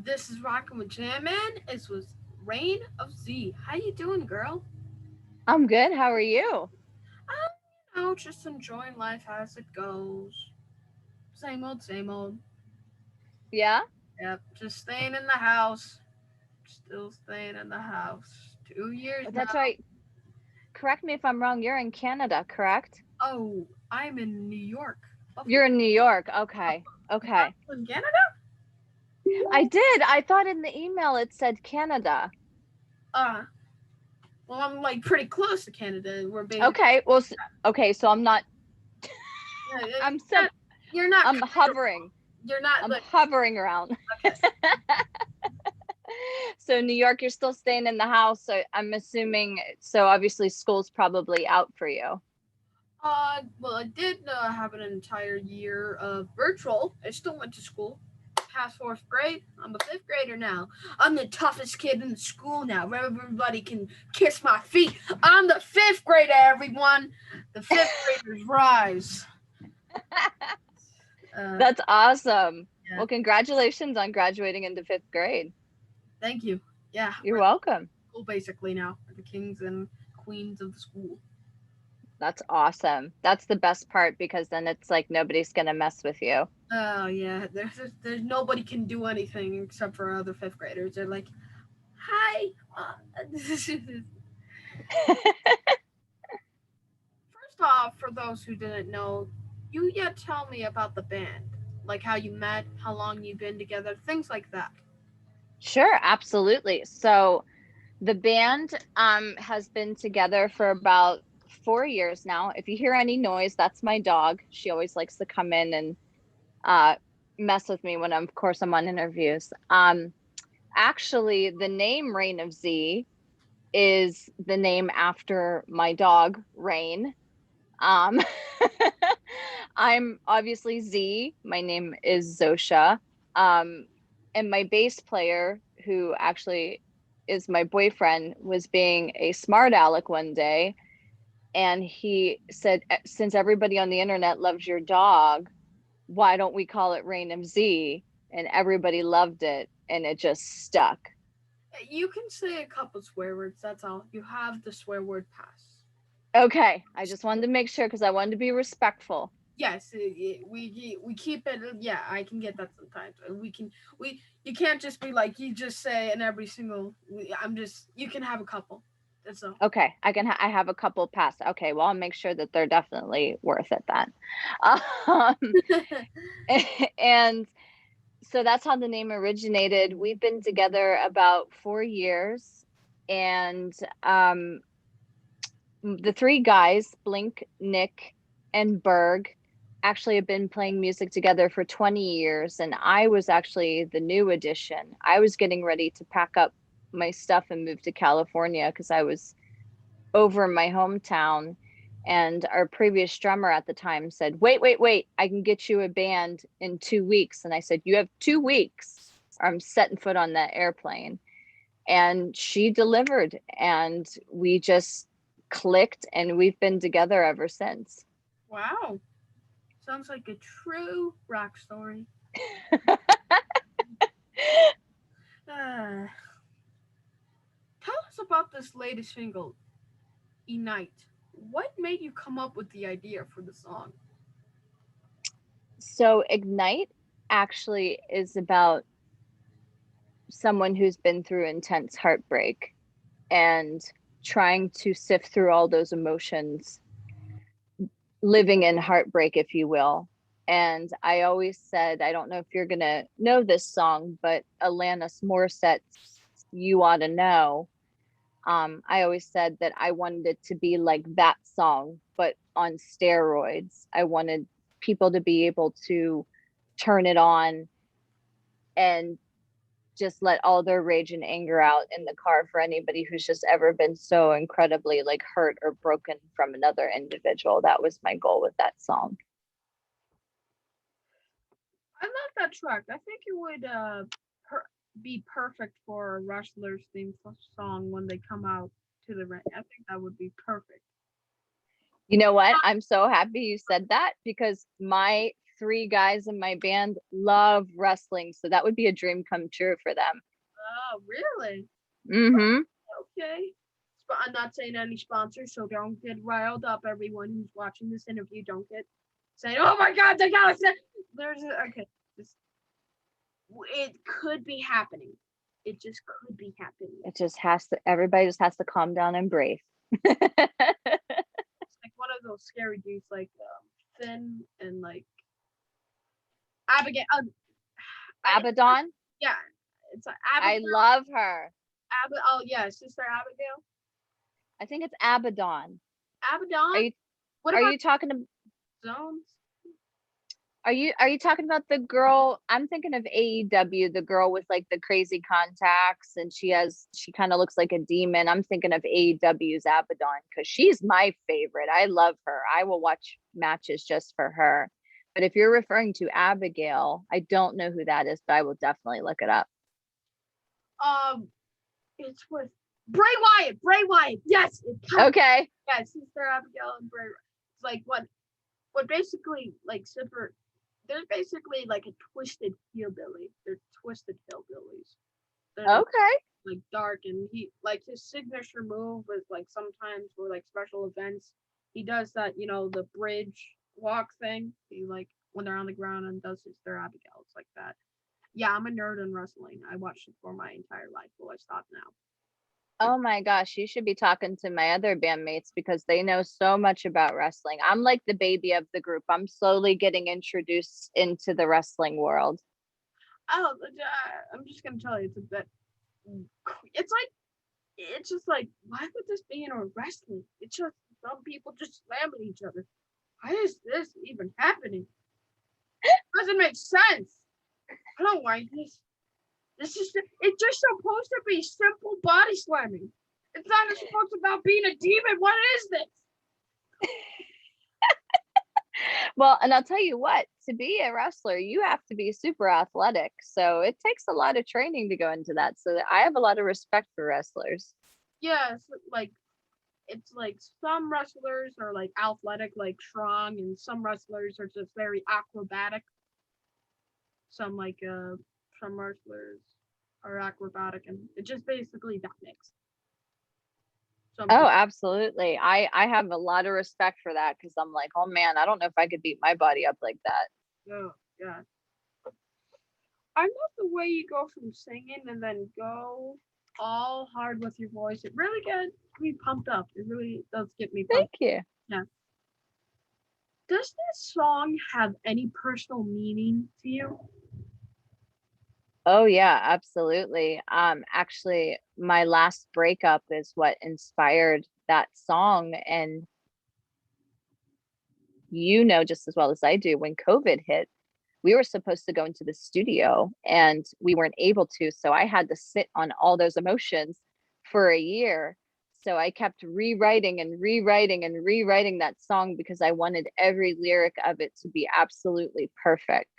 This is Rockin' with Jam Man. It was Reign of Z. How you doing, girl? I'm good. How are you? Just enjoying life as it goes. Same old, same old. Yeah, Yep, just staying in the house. Still staying in the house. 2 years that's now. right. Correct me if I'm wrong. You're in Canada, correct? Oh, I'm in New York. You're Buffalo. in New York. Okay. You're not Okay. in Canada? I did. I thought in the email it said Canada. Uh, well, I'm like pretty close to Canada. We're basically. Okay. Well, okay. So I'm not. Yeah, I'm sub. you're not I'm kind of. hovering. You're not I'm like. hovering around. Okay. So New York, you're still staying in the house. So I'm assuming. So obviously school's probably out for you. Well, I did have an entire year of virtual. I still went to school. Past fourth grade. I'm a fifth grader now. I'm the toughest kid in the school now. Everybody can kiss my feet. I'm the fifth grader, everyone. The fifth graders rise. Uh, That's awesome. yeah. Well, congratulations on graduating into fifth grade. Thank you. Yeah, You're we're welcome. the school basically now. We're the kings and queens of the school. That's awesome. That's the best part because then it's like nobody's gonna mess with you. Oh yeah, there's nobody can do anything except for other fifth graders. They're like, hi. First off, for those who didn't know, you yet tell me about the band, like how you met, how long you've been together, things like that. Sure, absolutely. So the band has been together for about 4 years now. If you hear any noise, that's my dog. She always likes to come in and uh mess with me when of course I'm on interviews. Actually the name Reign of Z is the name after my dog Rain. Um I'm obviously Z. My name is Zosha. Um, and my bass player, who actually is my boyfriend, was being a smart aleck one day. And he said, since everybody on the internet loves your dog, why don't we call it Reign of Z? And everybody loved it. And it just stuck. You can say a couple swear words. That's all. You have the swear word pass. Okay. I just wanted to make sure because I wanted to be respectful. Yes, we keep it. Yeah, I can get that sometimes. We you can't just be like you just say in every single. I'm just you can have a couple. That's all. Okay, I have a couple past. Okay, well, I'll make sure that they're definitely worth it then. Um, and so that's how the name originated. We've been together about 4 years, and the three guys, Blink, Nick, and Berg, actually have been playing music together for 20 years. And I was actually the new addition. I was getting ready to pack up my stuff and move to California because I was over in my hometown. And our previous drummer at the time said, wait, wait, wait, I can get you a band in 2 weeks. And I said, you have 2 weeks, or I'm setting foot on that airplane. And she delivered, and we just clicked, and we've been together ever since. Wow, sounds like a true rock story. Uh, Tell us about this latest single, Ignite. What made you come up with the idea for the song? So, Ignite actually is about someone who's been through intense heartbreak and trying to sift through all those emotions, living in heartbreak, if you will. And I always said, I don't know if you're going to know this song, but Alanis Morissette's You Ought to Know. I always said that I wanted it to be like that song, but on steroids. I wanted people to be able to turn it on and just let all their rage and anger out in the car for anybody who's just ever been so incredibly like hurt or broken from another individual. That was my goal with that song. I love that track. I think it would be perfect for a wrestler's theme song when they come out to the ring. I think that would be perfect. You know what? I'm so happy you said that because my 3 guys in my band love wrestling, so that would be a dream come true for them. Oh, really? Mm-hmm. Okay. I'm not saying any sponsors, so don't get riled up. Everyone who's watching this interview, don't get saying, "Oh my God, they gotta say." Okay. It could be happening. It just could be happening. It just has to. Everybody just has to calm down and breathe. It's like one of those scary dudes, like Finn and like Abigail. Abaddon. Yeah, it's Abigail. I love her. Oh yeah, Sister Abigail. I think it's Abaddon. Abaddon. Are you talking about Zones? Are you talking about the girl? I'm thinking of AEW, the girl with like the crazy contacts, and she kind of looks like a demon. I'm thinking of AEW's Abaddon because she's my favorite. I love her. I will watch matches just for her. But if you're referring to Abigail, I don't know who that is, but I will definitely look it up. It's with Bray Wyatt. Bray Wyatt. Yes. Okay. Yes, Sister Abigail and Bray. It's like what basically like they're basically like a twisted hillbilly. They're twisted hillbillies. They're okay. Like dark, and he like his signature move is like sometimes for like special events he does that, the bridge walk thing. He like when they're on the ground and does Sister Abigail. It's like that. Yeah, I'm a nerd in wrestling. I watched it for my entire life. Well, I stop now. Oh my gosh, you should be talking to my other bandmates because they know so much about wrestling. I'm like the baby of the group. I'm slowly getting introduced into the wrestling world. Oh, I'm just gonna tell you, it's just like, why would this be in a wrestling? It's just some people just slamming each other. Why is this even happening? It doesn't make sense. I don't like this. It's just supposed to be simple body slamming. It's not supposed to about being a demon. What is this? Well, and I'll tell you what, to be a wrestler, you have to be super athletic. So it takes a lot of training to go into that. So I have a lot of respect for wrestlers. Yeah, it's like some wrestlers are like athletic, like strong, and some wrestlers are just very acrobatic. Some wrestlers are acrobatic, and it's just basically that mix. Oh, absolutely. I have a lot of respect for that because I'm like, oh man, I don't know if I could beat my body up like that. Yeah. I love the way you go from singing and then go all hard with your voice. It really gets me pumped up. It really does get me pumped. Thank you. Yeah. Does this song have any personal meaning to you? Oh yeah, absolutely. Actually, my last breakup is what inspired that song. And just as well as I do, when COVID hit, we were supposed to go into the studio and we weren't able to. So I had to sit on all those emotions for a year. So I kept rewriting and rewriting and rewriting that song because I wanted every lyric of it to be absolutely perfect.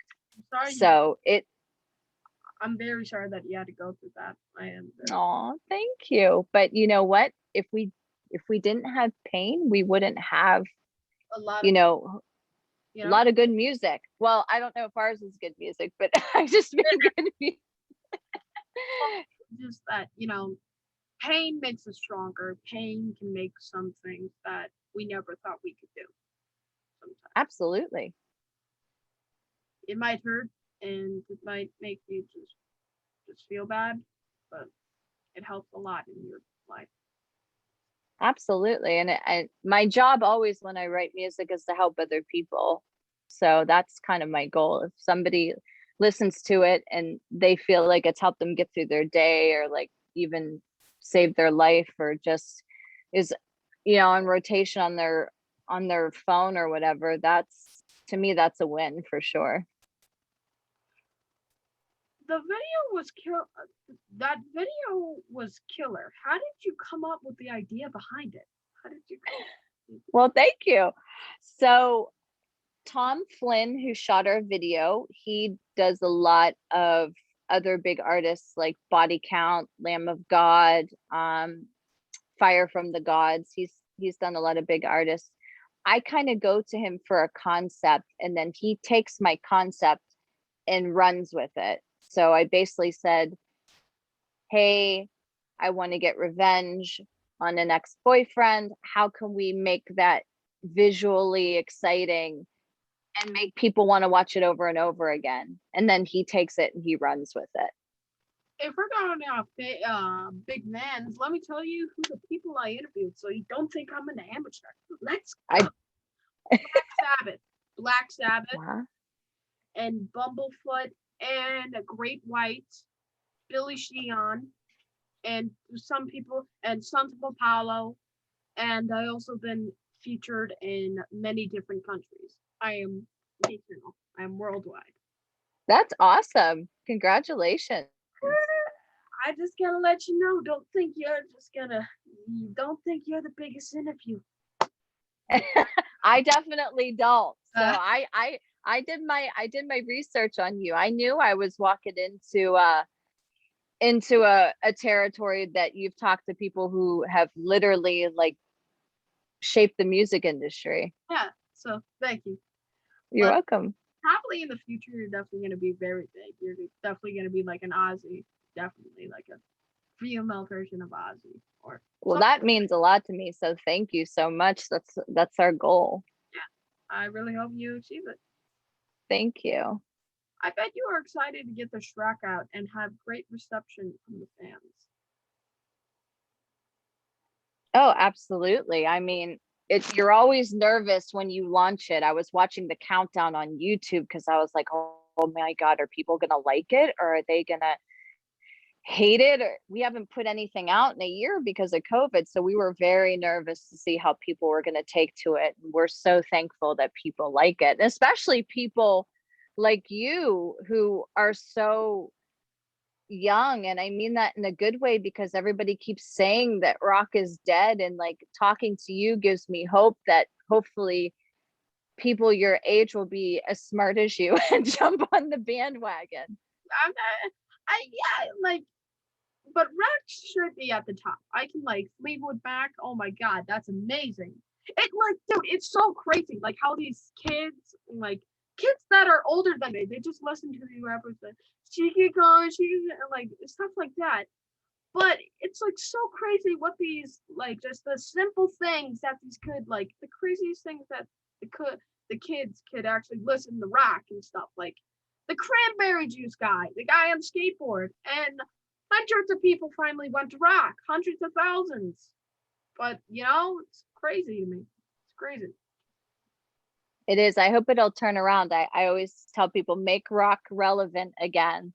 I'm very sorry that you had to go through that. I am. Oh, thank you. But you know what? If we didn't have pain, we wouldn't have a lot of good music. Well, I don't know if ours is good music, but I just mean good music. Just that, pain makes us stronger. Pain can make some things that we never thought we could do. Sometimes. Absolutely. It might hurt and it might make you just feel bad, but it helps a lot in your life. Absolutely. And my job always when I write music is to help other people. So that's kind of my goal. If somebody listens to it and they feel like it's helped them get through their day or like even save their life or just is, on rotation on their phone or whatever, to me, that's a win for sure. The video was that video was killer. How did you come up with the idea behind it? How did you Well, thank you. So Tom Flynn, who shot our video, he does a lot of other big artists like Body Count, Lamb of God, Fire from the Gods. He's done a lot of big artists. I kind of go to him for a concept, and then he takes my concept and runs with it. So I basically said, hey, I want to get revenge on an ex-boyfriend. How can we make that visually exciting and make people want to watch it over and over again? And then he takes it and he runs with it. If we're going off big names, let me tell you who the people I interviewed, so you don't think I'm an amateur. Let's go. Black Sabbath, Wow. and Bumblefoot, and Great White, Billy Sheehan, and some people, and Sons of Apollo, and I also been featured in many different countries. I am national. I am worldwide. That's awesome. Congratulations. I just gotta let you know. Don't think you're the biggest interview. I definitely don't. So I did my research on you. I knew I was walking into a territory that you've talked to people who have literally like shaped the music industry. Yeah. So thank you. You're welcome. Probably in the future, you're definitely going to be very big. You're definitely going to be like an Ozzy, definitely like a female version of Ozzy. Or well, that means a lot to me. So thank you so much. That's our goal. Yeah, I really hope you achieve it. Thank you. I bet you are excited to get the Shrek out and have great reception from the fans. Oh, absolutely. I mean, you're always nervous when you launch it. I was watching the countdown on YouTube because I was like, oh my God, are people going to like it, or are they going to hate it? Or we haven't put anything out in a year because of COVID. So we were very nervous to see how people were going to take to it. And we're so thankful that people like it, and especially people like you who are so young. And I mean that in a good way, because everybody keeps saying that rock is dead, and like talking to you gives me hope that hopefully people your age will be as smart as you and jump on the bandwagon. But rock should be at the top. I can like Sleepwood back. Oh my God, that's amazing. It like, dude, it's so crazy. Like how these kids that are older than me, they just listen to these rappers that she like stuff like that. But it's like so crazy what these like just the simple things that these could like the craziest things that the kids could actually listen to rock and stuff like the cranberry juice guy, the guy on skateboard, and hundreds of people finally went to rock, hundreds of thousands. But it's crazy to me. It's crazy. It is. I hope it'll turn around. I always tell people, make rock relevant again.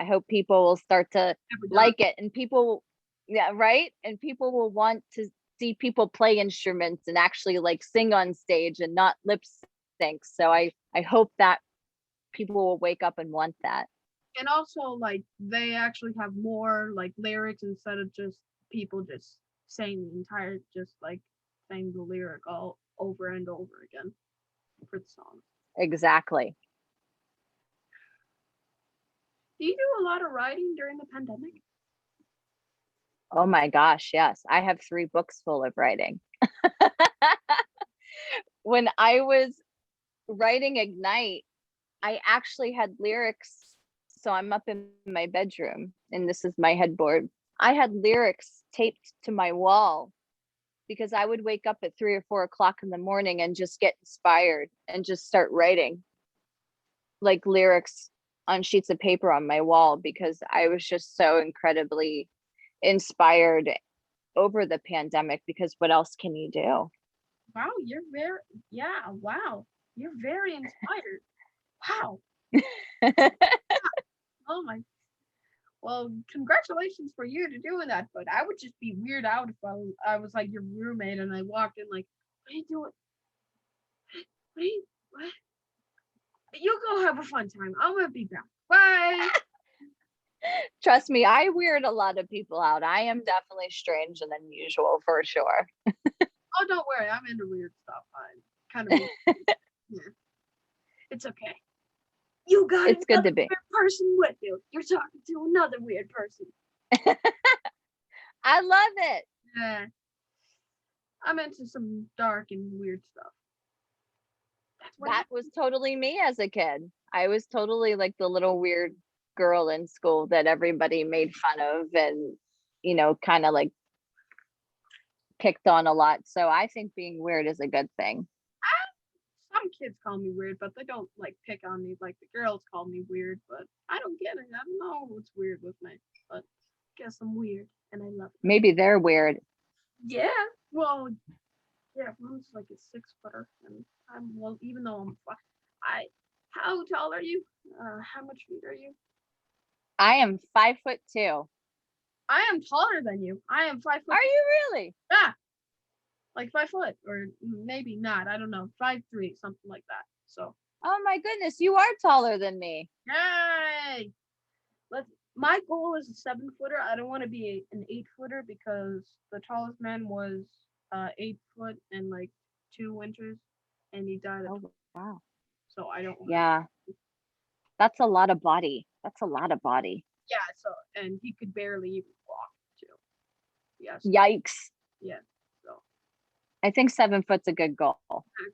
I hope people will start to like it, and people, yeah, right. And people will want to see people play instruments and actually like sing on stage and not lip sync. So I hope that people will wake up and want that. And also like they actually have more like lyrics instead of just people just saying the entire, just like saying the lyric all over and over again for the song. Exactly. Do you do a lot of writing during the pandemic? Oh my gosh, yes. I have 3 books full of writing. When I was writing Ignite, I actually had lyrics. So I'm up in my bedroom and this is my headboard. I had lyrics taped to my wall because I would wake up at 3 or 4 o'clock in the morning and just get inspired and just start writing like lyrics on sheets of paper on my wall, because I was just so incredibly inspired over the pandemic, because what else can you do? Wow, wow. You're very inspired. Wow. Oh my. Well, congratulations for you to doing that, but I would just be weird out if I was like your roommate and I walked in like, what are you doing? What? You go have a fun time. I'm gonna be back. Bye. Trust me, I weird a lot of people out. I am definitely strange and unusual for sure. Oh, don't worry. I'm into weird stuff. I'm kind of yeah. It's okay. You got it's good to be. Weird person with you. You're talking to another weird person. I love it. Yeah. I'm into some dark and weird stuff. That's what That was totally me as a kid. I was totally like the little weird girl in school that everybody made fun of and, kind of like picked on a lot. So I think being weird is a good thing. some kids call me weird, but they don't like pick on me like the girls call me weird. But I don't get it. I don't know what's weird with me, but I guess I'm weird and I love it. Maybe they're weird. Yeah. Well, yeah. One's like a 6 footer, and I'm well. Even though I. How tall are you? How much feet are you? I am 5'2". I am taller than you. I am 5 foot. Are you really? Yeah, like 5 foot, or maybe not. I don't know, 5'3", something like that. So, Oh my goodness, you are taller than me. yay! Let's. My goal is a 7 footer. I don't want to be an 8 footer because the tallest man was 8 foot and like 2 inches, and he died at Oh 12. wow. So I don't want. Yeah, that's a lot of body. That's a lot of body. Yeah. So and he could barely even walk too. Yes. Yikes. Yeah. So I think 7 foot's a good goal.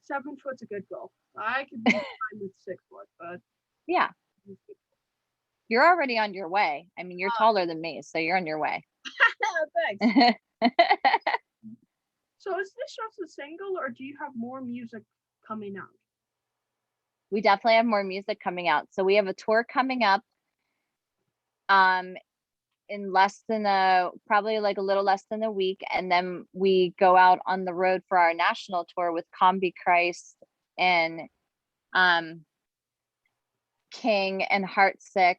7 foot's a good goal. I could be fine with 6 foot, but Yeah, you're already on your way. I mean, you're taller than me, so you're on your way. thanks. So is this just a single, or do you have more music coming out? We definitely have more music coming out. So we have a tour coming up um in less than probably like a little less than a week, and then we go out on the road for our national tour with Combichrist and um King and Heartsick,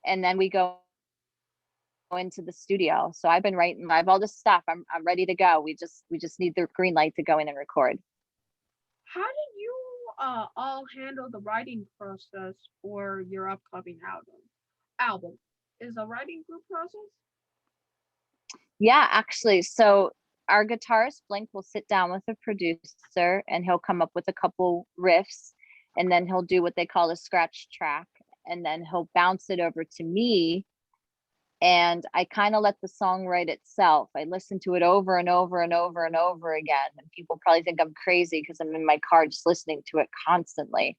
and then we go into the studio. So I've been writing, I have all this stuff. I'm ready to go. We just need the green light to go in and record. How did you all handle the writing process for your upcoming album? Album is a writing group process. Yeah, actually. So our guitarist Blink will sit down with a producer and he'll come up with a couple riffs, and then he'll do what they call a scratch track, and then he'll bounce it over to me, and I kind of let the song write itself. I listen to it over and over and over and over again, and people probably think I'm crazy because I'm in my car just listening to it constantly.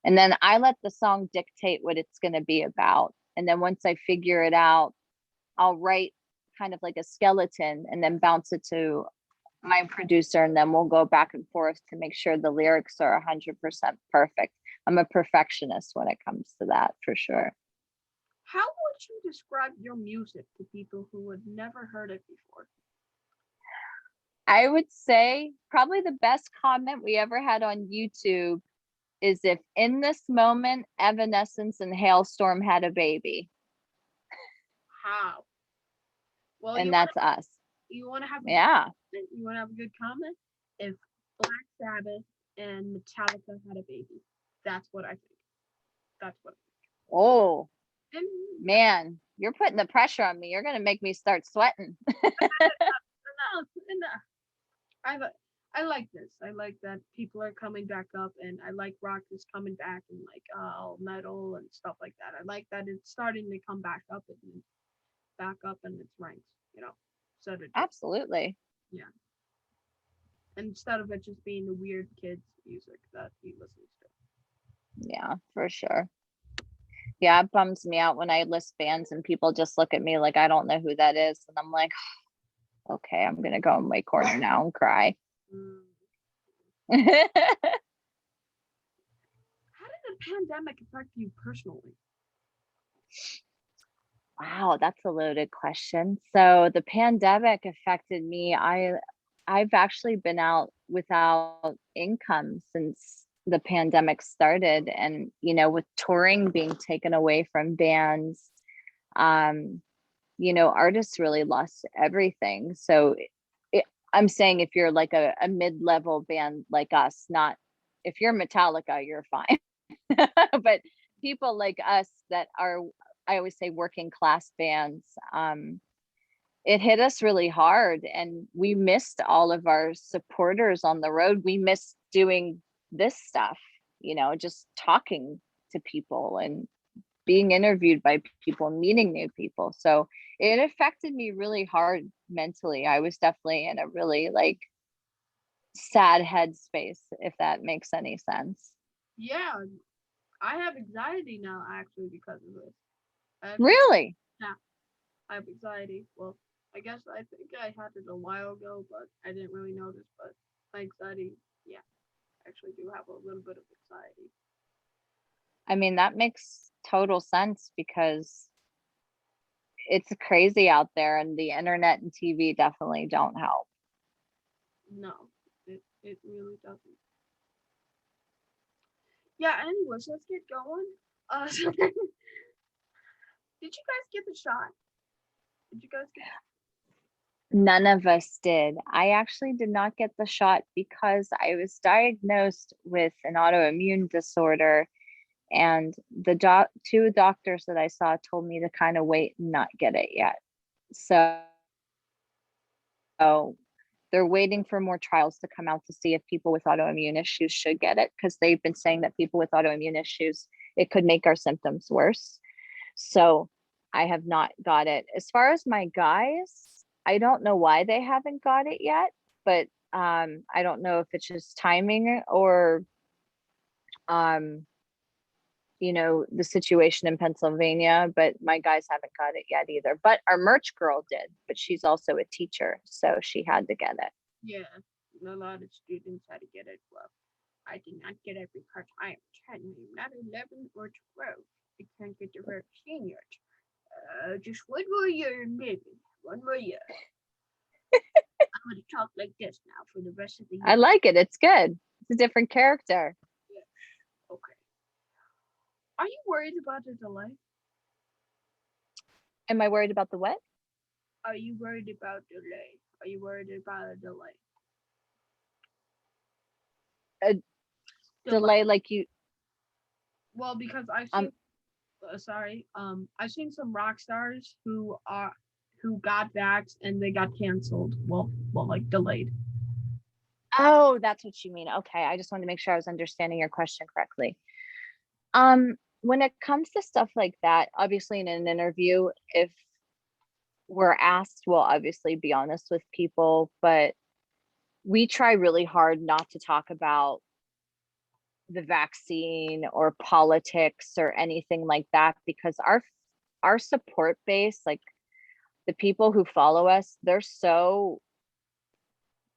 And then I let the song dictate what it's going to be about. And then once I figure it out, I'll write kind of like a skeleton and then bounce it to my producer, and then we'll go back and forth to make sure the lyrics are 100% perfect. I'm a perfectionist when it comes to that, for sure. How would you describe your music to people who had never heard it before? I would say probably the best comment we ever had on YouTube is if in this moment Evanescence and Hailstorm had a baby. How? Well, And that's us. You want to have Yeah. you want to have a good comment? If Black Sabbath and Metallica had a baby, that's what I think. That's what. Oh, And man, you're putting the pressure on me. You're going to make me start sweating. no, I like this. I like that people are coming back up, and I like rock is coming back, and like metal and stuff like that. I like that it's starting to come back up and back up in its ranks. You know, so that Absolutely. yeah, instead of it just being the weird kids music that he listens to. Yeah, for sure. Yeah, it bums me out when I list bands and people just look at me like I don't know who that is. And I'm like, okay, I'm going to go in my corner now and cry. Mm. How did the pandemic affect you personally? Wow, that's a loaded question. So the pandemic affected me. I've actually been out without income since the pandemic started, and with touring being taken away from bands, um, artists really lost everything. So I'm saying if you're like a mid-level band like us, not if you're Metallica, you're fine. But people like us that are, I always say, working class bands, it hit us really hard, and we missed all of our supporters on the road. We missed doing this stuff, just talking to people and being interviewed by people, meeting new people. So it affected me really hard mentally. I was definitely in a really like sad headspace, if that makes any sense. Yeah, I have anxiety now actually because of this. I actually, Really? yeah, I have anxiety. Well, I guess I think I had it a while ago, but I didn't really notice. But my anxiety, yeah, I actually do have a little bit of anxiety. I mean, that makes total sense because it's crazy out there, and the internet and TV definitely don't help. No, it really doesn't. Yeah. Anyways, let's get going. Did you guys get the shot? Did you guys get? None of us did. I actually did not get the shot because I was diagnosed with an autoimmune disorder, and the two doctors that I saw told me to kind of wait and not get it yet. So they're waiting for more trials to come out to see if people with autoimmune issues should get it, because they've been saying that people with autoimmune issues, it could make our symptoms worse. So I have not got it. As far as my guys, I don't know why they haven't got it yet, but I don't know if it's just timing or um the situation in Pennsylvania, but my guys haven't got it yet either. But our merch girl did, but she's also a teacher, so she had to get it. Yeah, a lot of students had to get it. Well, I did not get it because I am 10, I'm not 11 or 12. I can't get the vaccine yet. Just one more year, maybe. One more year. I'm going to talk like this now for the rest of the I year. like it. It's good. It's a different character. Yeah. Okay. Are you worried about the delay? Am I worried about the what? Are you worried about delay? Are you worried about a delay? A Delay. delay like you Well, because I've um seen I've seen some rock stars who got vaxxed and they got canceled. Well, like delayed. oh, that's what you mean. Okay, I just wanted to make sure I was understanding your question correctly. When it comes to stuff like that, obviously in an interview, if we're asked, we'll obviously be honest with people, but we try really hard not to talk about the vaccine or politics or anything like that, because our support base, like the people who follow us, they're so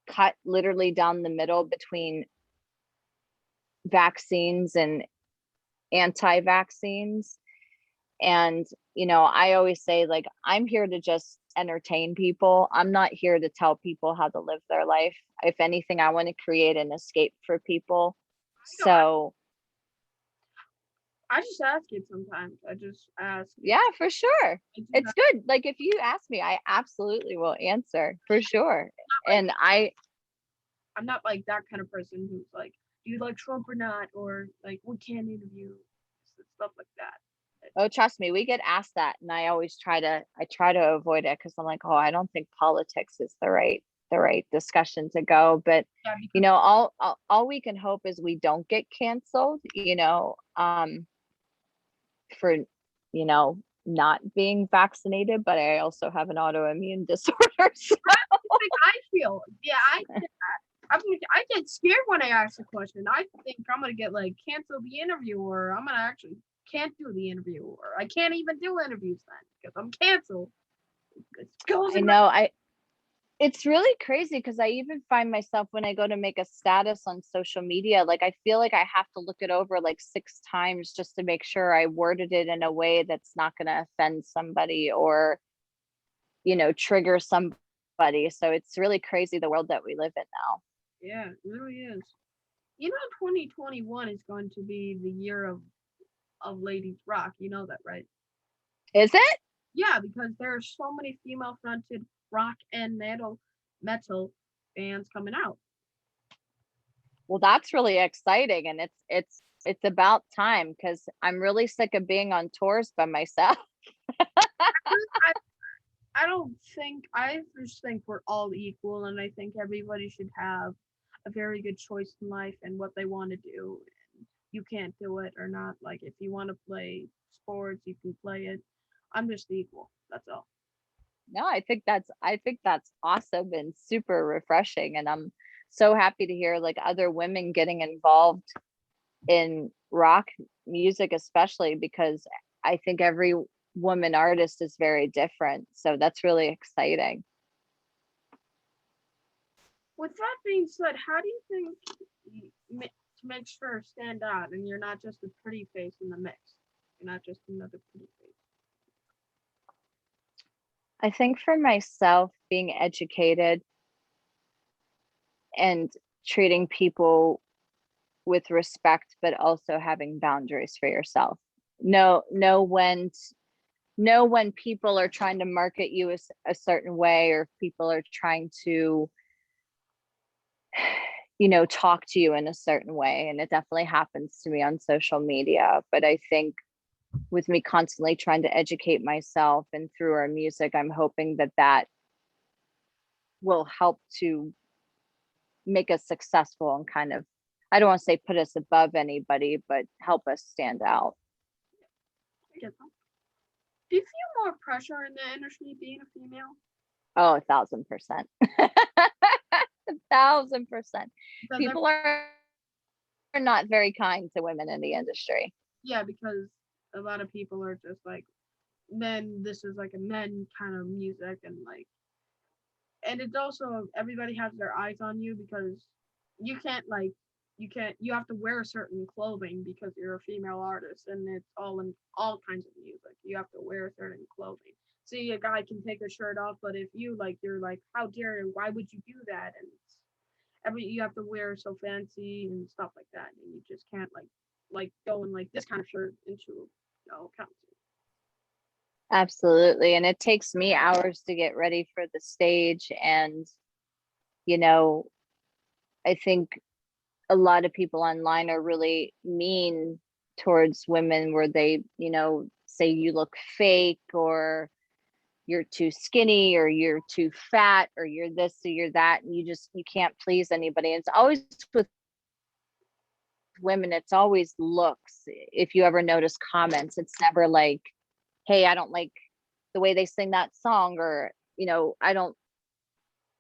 cut literally down the middle between vaccines and anti-vaccines. And I always say, like, I'm here to just entertain people. I'm not here to tell people how to live their life. If anything, I want to create an escape for people. I know. So I just ask it sometimes. I just ask. yeah, for sure. I just It's ask, good. Like, if you ask me, I absolutely will answer for sure. like And I I'm not like that kind of person who's like, do you like Trump or not, or like we can't interview stuff like that. oh, trust me, we get asked that, and I try to avoid it, because I'm like, oh, I don't think politics is the right discussion to go. But Yeah, because all we can hope is we don't get canceled, for not being vaccinated. But I also have an autoimmune disorder. So. like I feel. Yeah, I get scared when I ask a question. I think I'm gonna get like cancel the interview, or I'm gonna actually can't do the interview, or I can't even do interviews then because I'm canceled. It goes I in my know. It's really crazy, because I even find myself when I go to make a status on social media, like I feel like I have to look it over like 6 times just to make sure I worded it in a way that's not going to offend somebody or, trigger somebody. So it's really crazy, the world that we live in now. yeah, it really is. 2021 is going to be the year of ladies rock. You know that, right? Is it? Yeah, because there are so many female fronted rock and metal bands coming out. Well, that's really exciting, and it's about time, because I'm really sick of being on tours by myself. I, I don't think I just think we're all equal, and I think everybody should have a very good choice in life and what they want to do. And you can't do it or not. Like if you want to play sports, you can play it. I'm just equal. That's all. No, I think that's awesome and super refreshing. And I'm so happy to hear like other women getting involved in rock music, especially because I think every woman artist is very different. So that's really exciting. With that being said, how do you think makes her stand out and you're not just a pretty face in the mix? You're not just another pretty face. I think for myself, being educated and treating people with respect, but also having boundaries for yourself. Know when people are trying to market you a certain way, or if people are trying to, talk to you in a certain way. And it definitely happens to me on social media. But I think with me constantly trying to educate myself and through our music, I'm hoping that will help to make us successful and kind of, I don't want to say put us above anybody, but help us stand out. I get that. Do you feel more pressure in the industry being a female? Oh, 1,000%. 1,000%. Because People are not very kind to women in the industry. yeah, because a lot of people are just like men. This is like a men kind of music, and like, and it's also everybody has their eyes on you because you can't like you have to wear certain clothing because you're a female artist, and it's all in all kinds of music. You have to wear certain clothing. See, a guy can take a shirt off, but if you like, you're like, how dare you? Why would you do that? And it's you have to wear so fancy and stuff like that, and you just can't like go in like this kind of shirt into concert. Absolutely. And it takes me hours to get ready for the stage. And, you know, I think a lot of people online are really mean towards women where they, say you look fake, or you're too skinny, or you're too fat, or you're this or you're that, and you can't please anybody. And it's always with women, it's always looks. If you ever notice comments, it's never like, hey, I don't like the way they sing that song, or I don't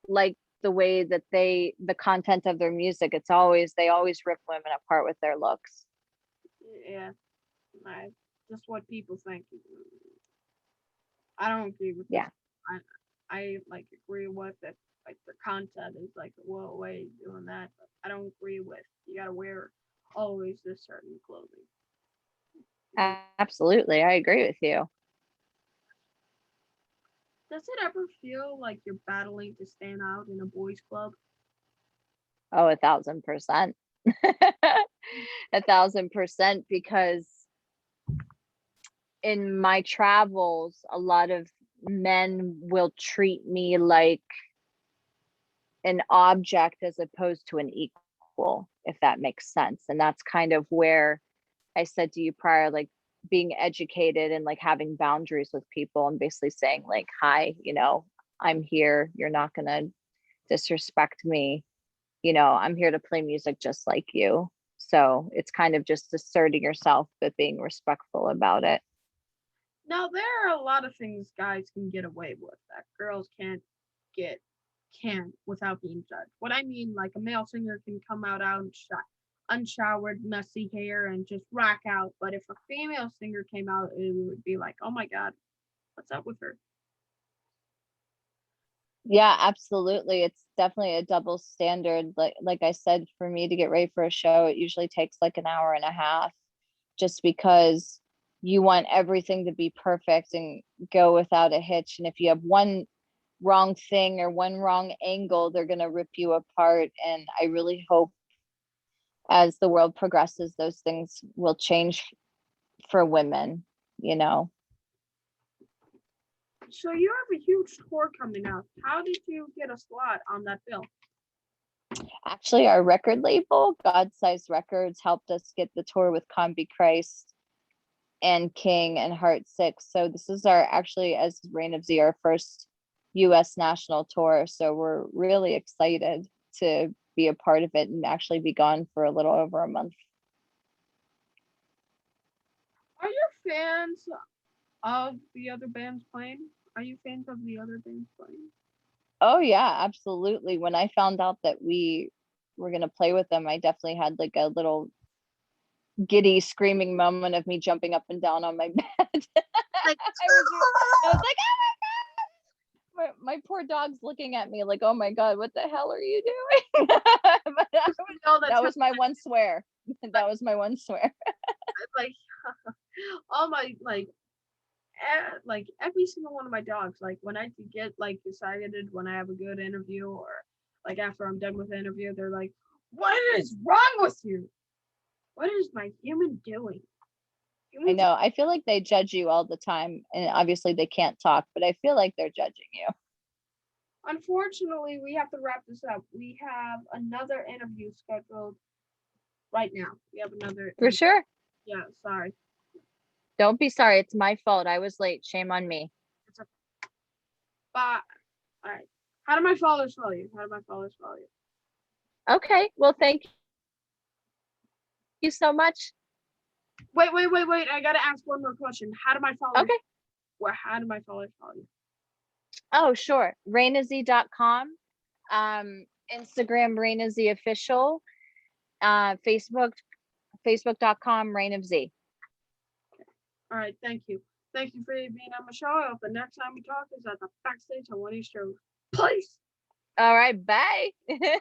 like the way that the content of their music. It's always, they always rip women apart with their looks. Yeah, I, just what people think. I don't agree with this. Yeah, I like agree with it. Like the content is like, well, wait, doing that. But I don't agree with you gotta wear always this certain clothing. absolutely, I agree with you. Does it ever feel like you're battling to stand out in a boys' club? Oh, 1,000%. 1,000%, because in my travels, a lot of men will treat me like an object as opposed to an equal, if that makes sense. And that's kind of where I said to you prior, like being educated and like having boundaries with people and basically saying like, hi, I'm here. You're not going to disrespect me. I'm here to play music just like you. So it's kind of just asserting yourself, but being respectful about it. Now there are a lot of things guys can get away with that girls get can without being judged. What I mean, like a male singer can come out unshowered, messy hair, and just rock out. But if a female singer came out, it would be like, oh my god, what's up with her? Yeah, absolutely. It's definitely a double standard. Like I said, for me to get ready for a show, it usually takes like an hour and a half, just because you want everything to be perfect and go without a hitch. And if you have one wrong thing or one wrong angle, they're going to rip you apart. And I really hope as the world progresses, those things will change for women, you know. So you have a huge tour coming up. How did you get a slot on that bill? Actually, our record label, God Size Records, helped us get the tour with Combichrist and King and Heart Six. So this is our, actually, as Reign of Z, our first US national tour. So we're really excited to be a part of it and actually be gone for a little over a month. Are your fans of the other bands playing? Are you fans of the other bands playing? Oh yeah, absolutely. When I found out that we were gonna play with them, I definitely had like a little giddy screaming moment of me jumping up and down on my bed. Like, I was like, oh my poor dog's looking at me like, oh my god, what the hell are you doing? But that was my one swear. That was my one swear. like all my like every single one of my dogs, like when I get like excited when I have a good interview or like after I'm done with the interview, they're like, what is wrong with you? What is my human doing? I know. I feel like they judge you all the time, and obviously they can't talk, but I feel like they're judging you. Unfortunately, we have to wrap this up. We have another interview scheduled right now. We have another. For sure. Yeah, sorry. Don't be sorry. It's my fault. I was late. Shame on me. It's okay. Bye. All right. How do my followers follow you? Okay. Well, thank you so much. Wait. I gotta ask one more question. How do my followers? Okay. How do my followers follow you? Oh, sure. RainaZ.com. Instagram RainaZ official. Facebook.com Reign of Z. All right. Thank you. Thank you for being on my show. I hope the next time we talk is at the backstage on one of these shows. Please. All right. Bye. Bye.